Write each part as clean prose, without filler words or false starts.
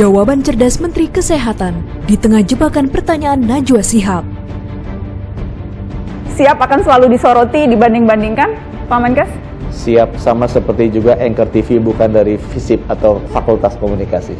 Jawaban cerdas Menteri Kesehatan di tengah jebakan pertanyaan Najwa Shihab. Siap akan selalu disoroti dibanding-bandingkan, Pak Menkes? Siap, sama seperti juga Anchor TV bukan dari FISIP atau Fakultas Komunikasi.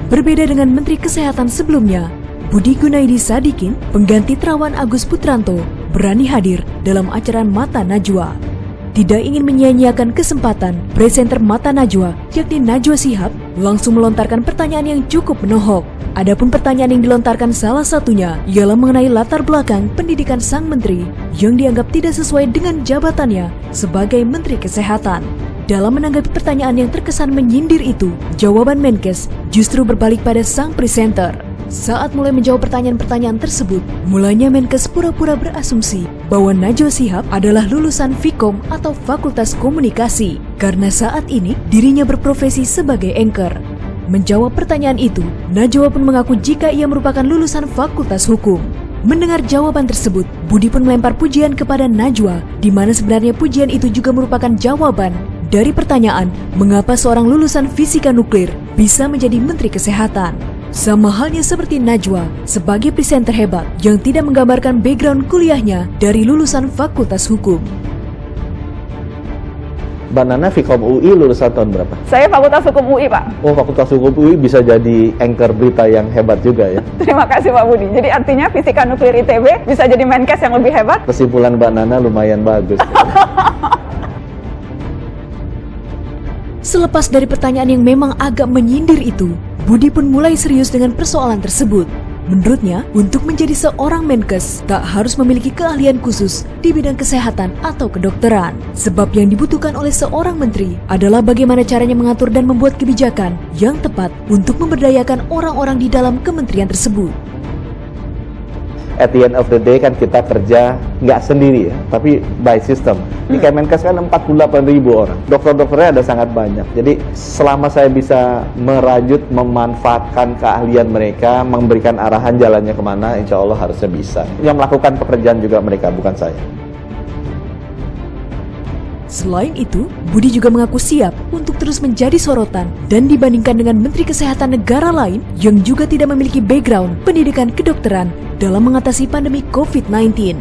Berbeda dengan Menteri Kesehatan sebelumnya, Budi Gunadi Sadikin, pengganti Terawan Agus Putranto, berani hadir dalam acara Mata Najwa. Tidak ingin menyia-nyiakan kesempatan, presenter Mata Najwa, yakni Najwa Shihab, langsung melontarkan pertanyaan yang cukup menohok. Adapun pertanyaan yang dilontarkan salah satunya ialah mengenai latar belakang pendidikan sang menteri yang dianggap tidak sesuai dengan jabatannya sebagai Menteri Kesehatan. Dalam menanggapi pertanyaan yang terkesan menyindir itu, jawaban Menkes justru berbalik pada sang presenter. Saat mulai menjawab pertanyaan-pertanyaan tersebut, mulanya Menkes pura-pura berasumsi bahwa Najwa Shihab adalah lulusan Vkom atau Fakultas Komunikasi, karena saat ini dirinya berprofesi sebagai anchor. Menjawab pertanyaan itu, Najwa pun mengaku jika ia merupakan lulusan Fakultas Hukum. Mendengar jawaban tersebut, Budi pun melempar pujian kepada Najwa, di mana sebenarnya pujian itu juga merupakan jawaban dari pertanyaan mengapa seorang lulusan fisika nuklir bisa menjadi Menteri Kesehatan. Sama halnya seperti Najwa sebagai presenter hebat yang tidak menggambarkan background kuliahnya dari lulusan Fakultas Hukum. Mbak Nana Vkom UI lulusan tahun berapa? Saya Fakultas Hukum UI, Pak. Oh, Fakultas Hukum UI bisa jadi anchor berita yang hebat juga ya. Terima kasih Pak Budi. Jadi artinya fisika nuklir ITB bisa jadi Menkes yang lebih hebat? Kesimpulan Mbak Nana lumayan bagus. Selepas dari pertanyaan yang memang agak menyindir itu, Budi pun mulai serius dengan persoalan tersebut. Menurutnya, untuk menjadi seorang Menkes, tak harus memiliki keahlian khusus di bidang kesehatan atau kedokteran. Sebab yang dibutuhkan oleh seorang menteri adalah bagaimana caranya mengatur dan membuat kebijakan yang tepat untuk memberdayakan orang-orang di dalam kementerian tersebut. At the end of the day kan kita kerja nggak sendiri ya, tapi by system. Di Kemenkes kan 48.000 orang. Dokter-dokternya ada sangat banyak. Jadi selama saya bisa merajut, memanfaatkan keahlian mereka, memberikan arahan jalannya kemana, insya Allah harusnya bisa. Yang melakukan pekerjaan juga mereka, bukan saya. Selain itu, Budi juga mengaku siap untuk terus menjadi sorotan dan dibandingkan dengan Menteri Kesehatan negara lain yang juga tidak memiliki background pendidikan kedokteran dalam mengatasi pandemi COVID-19.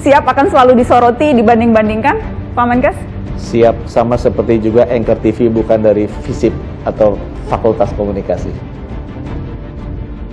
Siap akan selalu disoroti dibanding-bandingkan, Pak Menkes? Siap, sama seperti juga Anchor TV bukan dari FISIP atau Fakultas Komunikasi.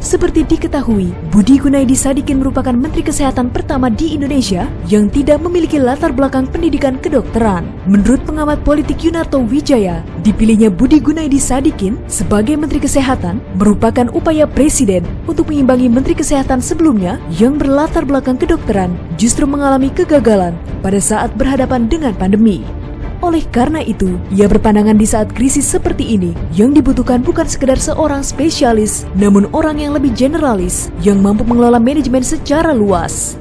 Seperti diketahui, Budi Gunadi Sadikin merupakan Menteri Kesehatan pertama di Indonesia yang tidak memiliki latar belakang pendidikan kedokteran. Menurut pengamat politik Yunarto Wijaya, dipilihnya Budi Gunadi Sadikin sebagai Menteri Kesehatan merupakan upaya Presiden untuk mengimbangi Menteri Kesehatan sebelumnya yang berlatar belakang kedokteran justru mengalami kegagalan pada saat berhadapan dengan pandemi. Oleh karena itu, ia berpandangan di saat krisis seperti ini, yang dibutuhkan bukan sekedar seorang spesialis, namun orang yang lebih generalis, yang mampu mengelola manajemen secara luas.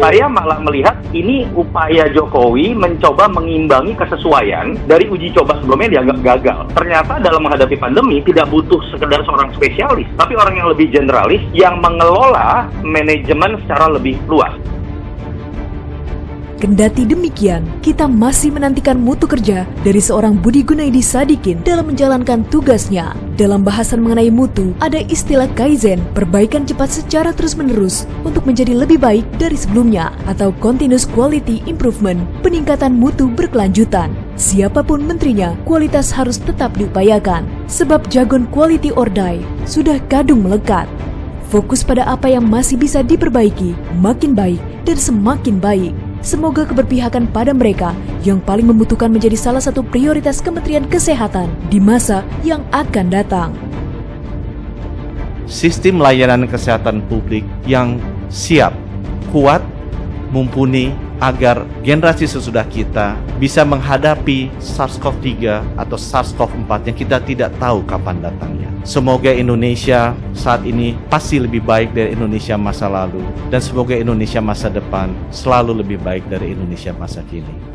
Saya malah melihat ini upaya Jokowi mencoba mengimbangi kesesuaian dari uji coba sebelumnya dianggap gagal. Ternyata dalam menghadapi pandemi tidak butuh sekedar seorang spesialis, tapi orang yang lebih generalis yang mengelola manajemen secara lebih luas. Kendati demikian, kita masih menantikan mutu kerja dari seorang Budi Gunadi Sadikin dalam menjalankan tugasnya. Dalam bahasan mengenai mutu, ada istilah Kaizen, perbaikan cepat secara terus-menerus untuk menjadi lebih baik dari sebelumnya, atau Continuous Quality Improvement, peningkatan mutu berkelanjutan. Siapapun menterinya, kualitas harus tetap diupayakan, sebab jargon quality or die sudah kadung melekat. Fokus pada apa yang masih bisa diperbaiki, makin baik dan semakin baik. Semoga keberpihakan pada mereka yang paling membutuhkan menjadi salah satu prioritas Kementerian Kesehatan di masa yang akan datang. Sistem layanan kesehatan publik yang siap, kuat, mumpuni agar generasi sesudah kita bisa menghadapi SARS-CoV-3 atau SARS-CoV-4 yang kita tidak tahu kapan datangnya. Semoga Indonesia saat ini pasti lebih baik dari Indonesia masa lalu, dan semoga Indonesia masa depan selalu lebih baik dari Indonesia masa kini.